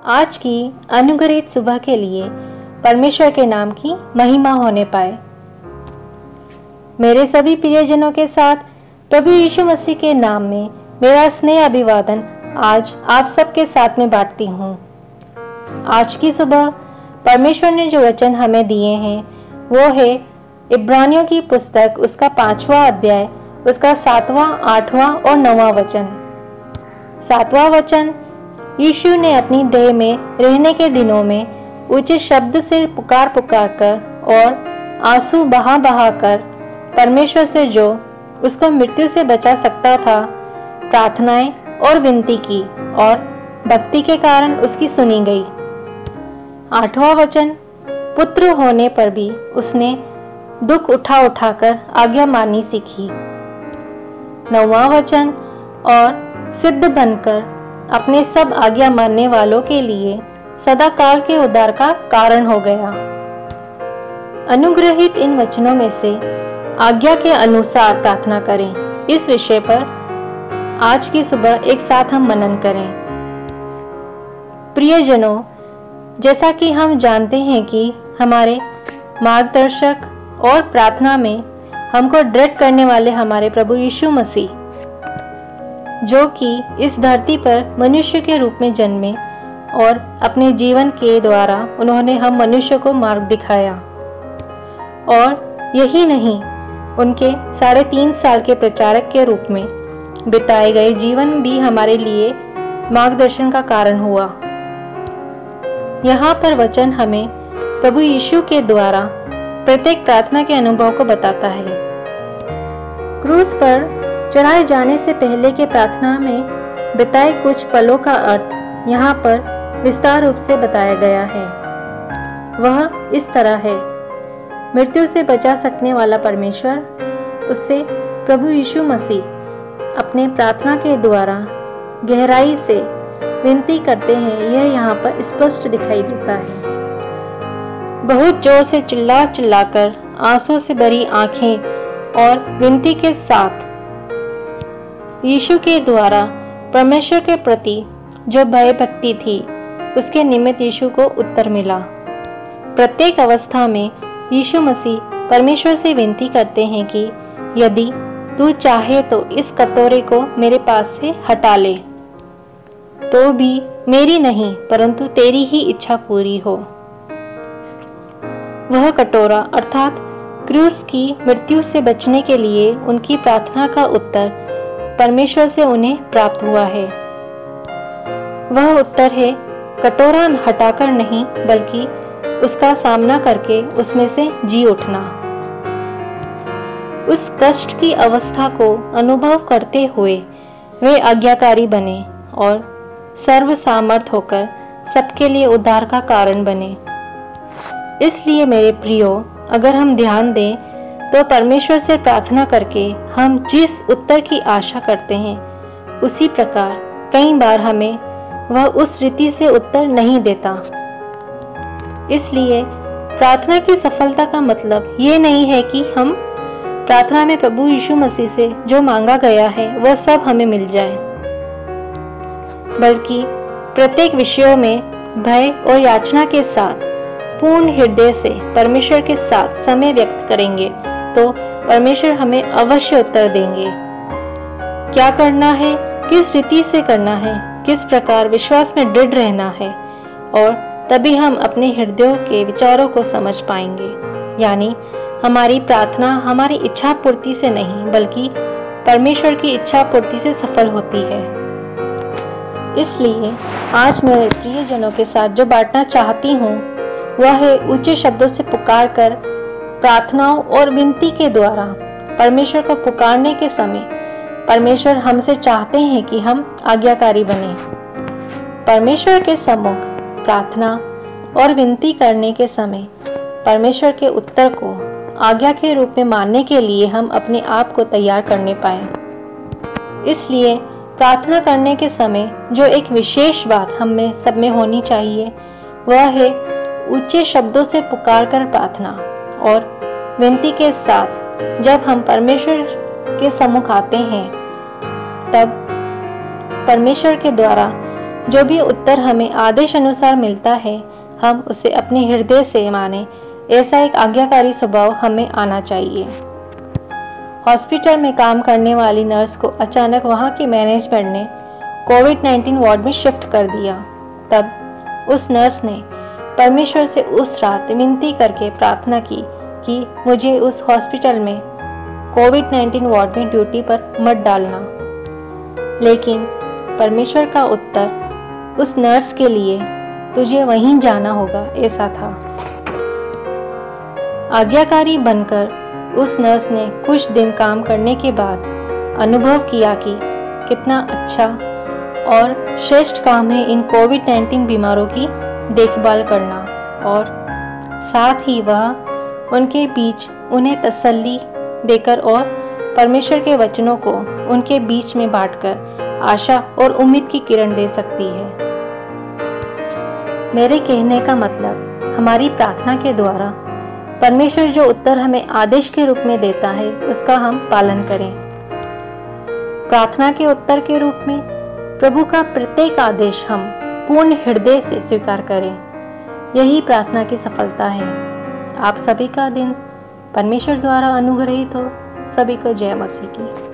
आज की अनुग्रहित सुबह के लिए परमेश्वर के नाम की महिमा होने पाए। मेरे सभी प्रियजनों के साथ प्रभु यीशु मसीह के नाम में मेरा स्नेह अभिवादन आज आप सबके साथ में बांटती हूँ। आज की सुबह परमेश्वर ने जो वचन हमें दिए हैं वो है इब्रानियों की पुस्तक, उसका 5वां अध्याय, उसका 7वां, 8वां और 9वां वचन। 7वां वचन, यीशु ने अपनी देह में रहने के दिनों में ऊंचे शब्द से पुकार कर और आंसू बहा कर परमेश्वर से जो उसको मृत्यु से बचा सकता था प्रार्थनाएं और विनती की और भक्ति के कारण उसकी सुनी गई। 8वां वचन, पुत्र होने पर भी उसने दुख उठा कर आज्ञा माननी सीखी। 9वां वचन, और सिद्ध बनकर अपने सब आज्ञा मानने वालों के लिए सदा काल के उद्धार का कारण हो गया। अनुग्रहित इन वचनों में से आज्ञा के अनुसार प्रार्थना करें, इस विषय पर आज की सुबह एक साथ हम मनन करें। प्रियजनों, जैसा कि हम जानते हैं कि हमारे मार्गदर्शक और प्रार्थना में हमको दृढ़ करने वाले हमारे प्रभु यीशु मसीह, जो कि इस धरती पर मनुष्य के रूप में जन्मे और अपने जीवन के द्वारा उन्होंने हम मनुष्य को मार्ग दिखाया। और यही नहीं, उनके 3.5 साल के प्रचारक के रूप में बिताए गए जीवन भी हमारे लिए मार्गदर्शन का कारण हुआ। यहाँ पर वचन हमें प्रभु यीशु के द्वारा प्रत्येक प्रार्थना के अनुभव को बताता है। क्रूस पर चढ़ाए जाने से पहले के प्रार्थना में बिताए कुछ पलों का अर्थ यहाँ पर विस्तार रूप से बताया गया है। वह इस तरह है, मृत्यु से बचा सकने वाला परमेश्वर उससे प्रभु यीशु मसीह अपने प्रार्थना के द्वारा गहराई से विनती करते हैं, यह यहाँ पर स्पष्ट दिखाई देता है। बहुत जोर से चिल्लाकर आंसू से भरी आंखें और विनती के साथ यीशु के द्वारा परमेश्वर के प्रति जो भय भक्ति थी उसके निमित्त यीशु को उत्तर मिला। प्रत्येक अवस्था में यीशु मसीह परमेश्वर से विनती करते हैं कि यदि तू चाहे तो इस कटोरे को मेरे पास से हटा ले, तो भी मेरी नहीं परंतु तेरी ही इच्छा पूरी हो। वह कटोरा अर्थात क्रूस की मृत्यु से बचने के लिए उनकी प्रार्थना का उत्तर परमेश्वर से उन्हें प्राप्त हुआ है। वह उत्तर है कटोरा हटाकर नहीं, बल्कि उसका सामना करके उसमें से जी उठना। उस कष्ट की अवस्था को अनुभव करते हुए वे आज्ञाकारी बने और सर्व सामर्थ होकर सबके लिए उद्धार का कारण बने। इसलिए मेरे प्रियो, अगर हम ध्यान दें तो परमेश्वर से प्रार्थना करके हम जिस उत्तर की आशा करते हैं उसी प्रकार कई बार हमें वह उस रीति से उत्तर नहीं देता। इसलिए प्रार्थना की सफलता का मतलब ये नहीं है कि हम प्रार्थना में प्रभु यीशु मसीह से जो मांगा गया है वह सब हमें मिल जाए, बल्कि प्रत्येक विषयों में भय और याचना के साथ पूर्ण हृदय से परमेश्वर के साथ समय व्यक्त करेंगे तो परमेश्वर हमें अवश्य उत्तर देंगे। क्या करना है, किस रीति से करना है, किस प्रकार विश्वास में दृढ़ रहना है, और तभी हम अपने हृदयों के विचारों को समझ पाएंगे। यानी हमारी प्रार्थना हमारी इच्छा पूर्ति से नहीं बल्कि परमेश्वर की इच्छा पूर्ति से सफल होती है। इसलिए आज मेरे प्रियजनों के साथ जो बांटना चाहती हूँ वह है ऊंचे शब्दों से पुकार कर प्रार्थनाओं और विनती के द्वारा परमेश्वर को पुकारने के समय परमेश्वर हमसे चाहते हैं कि हम आज्ञाकारी बने। परमेश्वर के सम्मुख प्रार्थना और विनती करने के समय परमेश्वर के उत्तर को आज्ञा के रूप में मानने के लिए हम अपने आप को तैयार करने पाए। इसलिए प्रार्थना करने के समय जो एक विशेष बात हम में सब में होनी चाहिए वह है ऊंचे शब्दों से पुकार कर प्रार्थना और विनती के साथ जब हम परमेश्वर के सम्मुख आते हैं तब परमेश्वर के द्वारा जो भी उत्तर हमें आदेश अनुसार मिलता है, हम उसे अपने हृदय से माने, ऐसा एक आज्ञाकारी स्वभाव हमें आना चाहिए। हॉस्पिटल में काम करने वाली नर्स को अचानक वहां की मैनेजमेंट ने कोविड-19 वार्ड में शिफ्ट कर दिया। तब उस नर्स ने परमेश्वर से उस रात विनती करके प्रार्थना की कि मुझे उस हॉस्पिटल में कोविड-19 वार्ड में ड्यूटी पर मत डालना। लेकिन परमेश्वर का उत्तर उस नर्स के लिए तुझे वहीं जाना होगा ऐसा था। आज्ञाकारी बनकर उस नर्स ने कुछ दिन काम करने के बाद अनुभव किया कि कितना अच्छा और श्रेष्ठ काम है इन कोविड-19 बीमारों की देखभाल करना, और साथ ही वह उनके बीच उन्हें तसल्ली देकर और परमेश्वर के वचनों को उनके बीच में बांटकर आशा और उम्मीद की किरण दे सकती है। मेरे कहने का मतलब, हमारी प्रार्थना के द्वारा परमेश्वर जो उत्तर हमें आदेश के रूप में देता है उसका हम पालन करें। प्रार्थना के उत्तर के रूप में प्रभु का प्रत्येक आदेश हम पूर्ण हृदय से स्वीकार करें। यही प्रार्थना की सफलता है। आप सभी का दिन परमेश्वर द्वारा अनुग्रहित हो। सभी को जय मसीह की।